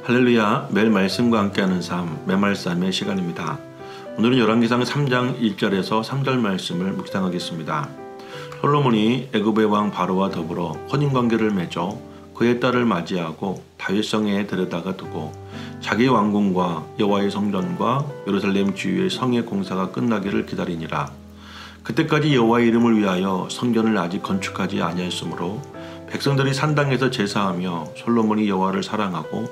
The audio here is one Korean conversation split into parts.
할렐루야, 매일 말씀과 함께하는 삶, 매말씀의 시간입니다. 오늘은 열왕기상 3장 1절에서 3절 말씀을 묵상하겠습니다. 솔로몬이 애굽의 왕 바로와 더불어 혼인관계를 맺어 그의 딸을 맞이하고 다윗성에 데려다가 두고 자기 왕궁과 여호와의 성전과 예루살렘 주위의 성의 공사가 끝나기를 기다리니라. 그때까지 여호와의 이름을 위하여 성전을 아직 건축하지 아니하였으므로 백성들이 산당에서 제사하며 솔로몬이 여호와를 사랑하고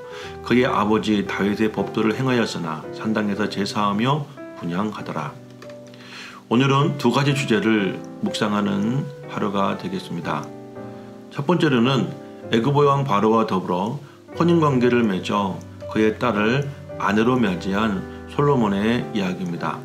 그의 아버지 다윗의 법도를 행하였으나 산당에서 제사하며 분향하더라. 오늘은 두 가지 주제를 묵상하는 하루가 되겠습니다. 첫 번째로는 애굽의 왕 바로와 더불어 혼인관계를 맺어 그의 딸을 아내로 맞이한 솔로몬의 이야기입니다.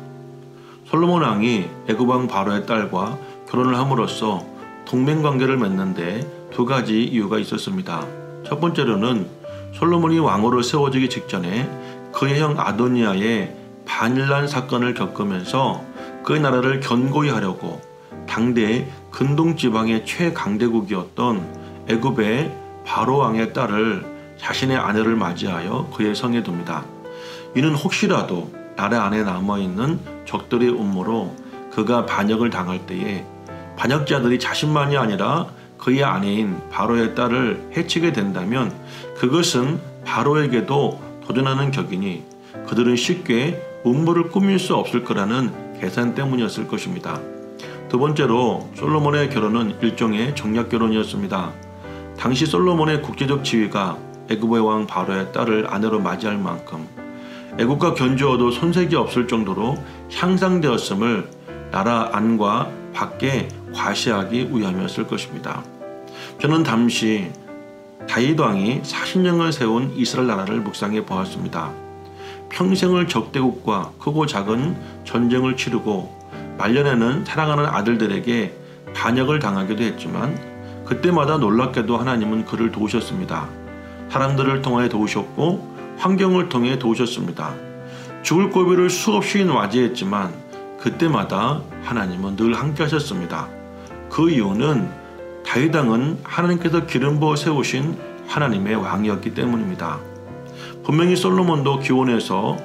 솔로몬 왕이 애굽 왕 바로의 딸과 결혼을 함으로써 동맹관계를 맺는데 두 가지 이유가 있었습니다. 첫 번째로는 솔로몬이 왕으로 세워지기 직전에 그의 형 아도니아의 반일난 사건을 겪으면서 그의 나라를 견고히 하려고 당대 근동 지방의 최강대국이었던 애굽의 바로 왕의 딸을 자신의 아내를 맞이하여 그의 성에 둡니다. 이는 혹시라도 나라 안에 남아있는 적들의 음모로 그가 반역을 당할 때에 반역자들이 자신만이 아니라 그의 아내인 바로의 딸을 해치게 된다면 그것은 바로에게도 도전하는 격이니 그들은 쉽게 음모를 꾸밀 수 없을 거라는 계산 때문이었을 것입니다. 두 번째로 솔로몬의 결혼은 일종의 정략 결혼이었습니다. 당시 솔로몬의 국제적 지위가 애굽의 왕 바로의 딸을 아내로 맞이할 만큼 애국과 견주어도 손색이 없을 정도로 향상되었음을 나라 안과 밖에 과시하기 위함이었을 것입니다. 저는 당시 다윗 왕이 40년간 세운 이스라엘 나라를 묵상해 보았습니다. 평생을 적대국과 크고 작은 전쟁을 치르고 말년에는 사랑하는 아들들에게 반역을 당하기도 했지만 그때마다 놀랍게도 하나님은 그를 도우셨습니다. 사람들을 통해 도우셨고 환경을 통해 도우셨습니다. 죽을 고비를 수없이 맞이했지만 그때마다 하나님은 늘 함께 하셨습니다. 그 이유는 다윗 왕은 하나님께서 기름 부어 세우신 하나님의 왕이었기 때문입니다. 분명히 솔로몬도 기원에서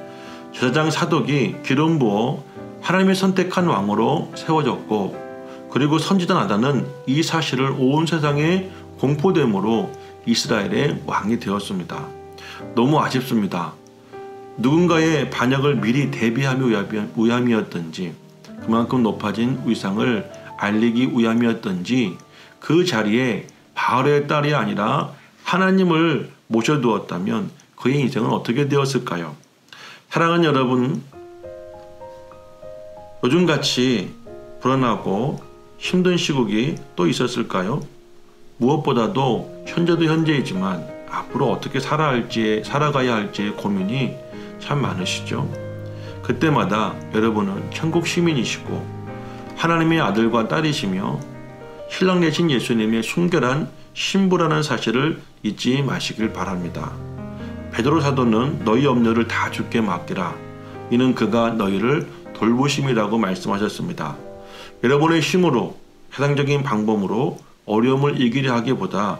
제사장 사독이 기름 부어 하나님의 선택한 왕으로 세워졌고 그리고 선지자 나단은 이 사실을 온 세상에 공포됨으로 이스라엘의 왕이 되었습니다. 너무 아쉽습니다. 누군가의 반역을 미리 대비하며 위함이었던지 그만큼 높아진 위상을 알리기 위함이었던지 그 자리에 바로의 딸이 아니라 하나님을 모셔두었다면 그의 인생은 어떻게 되었을까요? 사랑하는 여러분, 요즘같이 불안하고 힘든 시국이 또 있었을까요? 무엇보다도 현재도 현재이지만 앞으로 어떻게 살아가야 할지의 고민이 참 많으시죠? 그때마다 여러분은 천국 시민이시고 하나님의 아들과 딸이시며 신랑 되신 예수님의 순결한 신부라는 사실을 잊지 마시길 바랍니다. 베드로 사도는 너희 염려를 다 주께 맡기라. 이는 그가 너희를 돌보심이라고 말씀하셨습니다. 여러분의 힘으로 세상적인 방법으로 어려움을 이기려 하기보다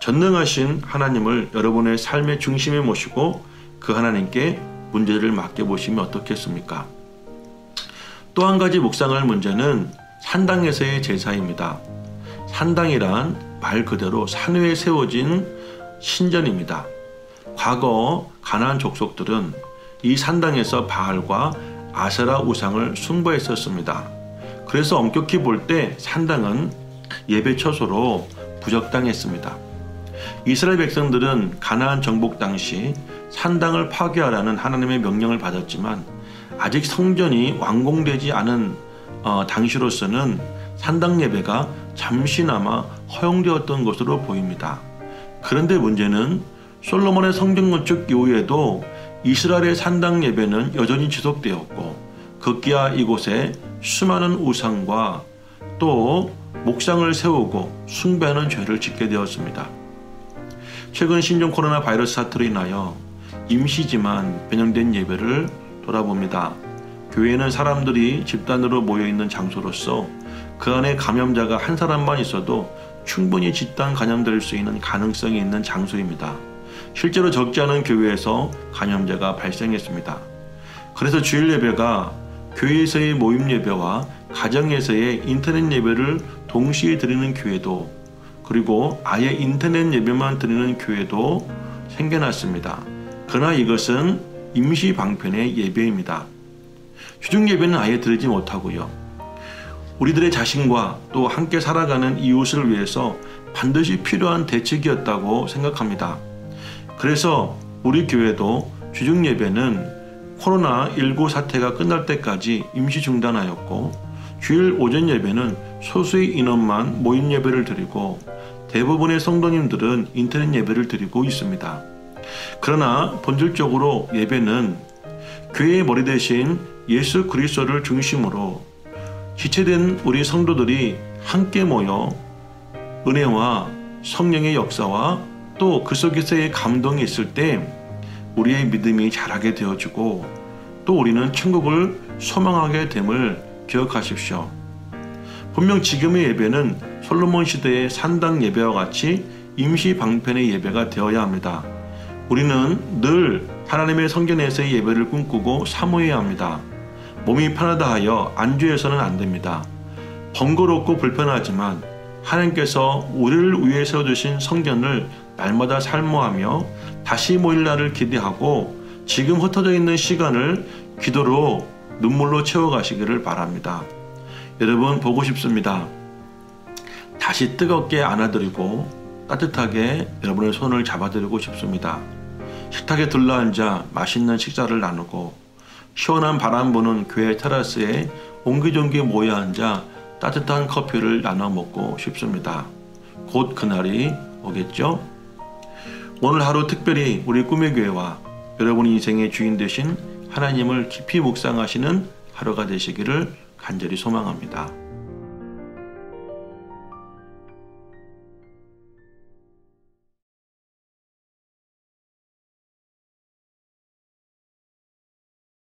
전능하신 하나님을 여러분의 삶의 중심에 모시고 그 하나님께 문제를 맡겨보시면 어떻겠습니까? 또 한 가지 묵상할 문제는 산당에서의 제사입니다. 산당이란 말 그대로 산 위에 세워진 신전입니다. 과거 가나안 족속들은 이 산당에서 바알과 아세라 우상을 숭배했었습니다. 그래서 엄격히 볼 때 산당은 예배 처소로 부적당했습니다. 이스라엘 백성들은 가나안 정복 당시 산당을 파괴하라는 하나님의 명령을 받았지만 아직 성전이 완공되지 않은 당시로서는 산당 예배가 잠시나마 허용되었던 것으로 보입니다. 그런데 문제는 솔로몬의 성전 건축 이후에도 이스라엘의 산당 예배는 여전히 지속되었고 급기야 이곳에 수많은 우상과 또 목상을 세우고 숭배하는 죄를 짓게 되었습니다. 최근 신종 코로나 바이러스 사태로 인하여 임시지만 변형된 예배를 돌아봅니다. 교회는 사람들이 집단으로 모여있는 장소로서 그 안에 감염자가 한 사람만 있어도 충분히 집단 감염될 수 있는 가능성이 있는 장소입니다. 실제로 적지 않은 교회에서 감염자가 발생했습니다. 그래서 주일 예배가 교회에서의 모임 예배와 가정에서의 인터넷 예배를 동시에 드리는 교회도, 그리고 아예 인터넷 예배만 드리는 교회도 생겨났습니다. 그러나 이것은 임시 방편의 예배입니다. 주중 예배는 아예 드리지 못하고요. 우리들의 자신과 또 함께 살아가는 이웃을 위해서 반드시 필요한 대책이었다고 생각합니다. 그래서 우리 교회도 주중 예배는 코로나19 사태가 끝날 때까지 임시 중단하였고, 주일 오전 예배는 소수의 인원만 모임 예배를 드리고 대부분의 성도님들은 인터넷 예배를 드리고 있습니다. 그러나 본질적으로 예배는 교회의 머리 대신 예수 그리스도를 중심으로 지체된 우리 성도들이 함께 모여 은혜와 성령의 역사와 또 그 속에서의 감동이 있을 때 우리의 믿음이 자라게 되어지고 또 우리는 천국을 소망하게 됨을 기억하십시오. 분명 지금의 예배는 솔로몬 시대의 산당 예배와 같이 임시 방편의 예배가 되어야 합니다. 우리는 늘 하나님의 성전에서의 예배를 꿈꾸고 사모해야 합니다. 몸이 편하다 하여 안주해서는 안 됩니다. 번거롭고 불편하지만 하나님께서 우리를 위해 세워주신 성전을 날마다 살모하며 다시 모일 날을 기대하고 지금 흩어져 있는 시간을 기도로 눈물로 채워가시기를 바랍니다. 여러분 보고 싶습니다. 다시 뜨겁게 안아드리고 따뜻하게 여러분의 손을 잡아드리고 싶습니다. 식탁에 둘러앉아 맛있는 식사를 나누고 시원한 바람 부는 교회 테라스에 옹기종기 모여 앉아 따뜻한 커피를 나눠 먹고 싶습니다. 곧 그날이 오겠죠? 오늘 하루 특별히 우리 꿈의 교회와 여러분 인생의 주인 되신 하나님을 깊이 묵상하시는 하루가 되시기를 간절히 소망합니다.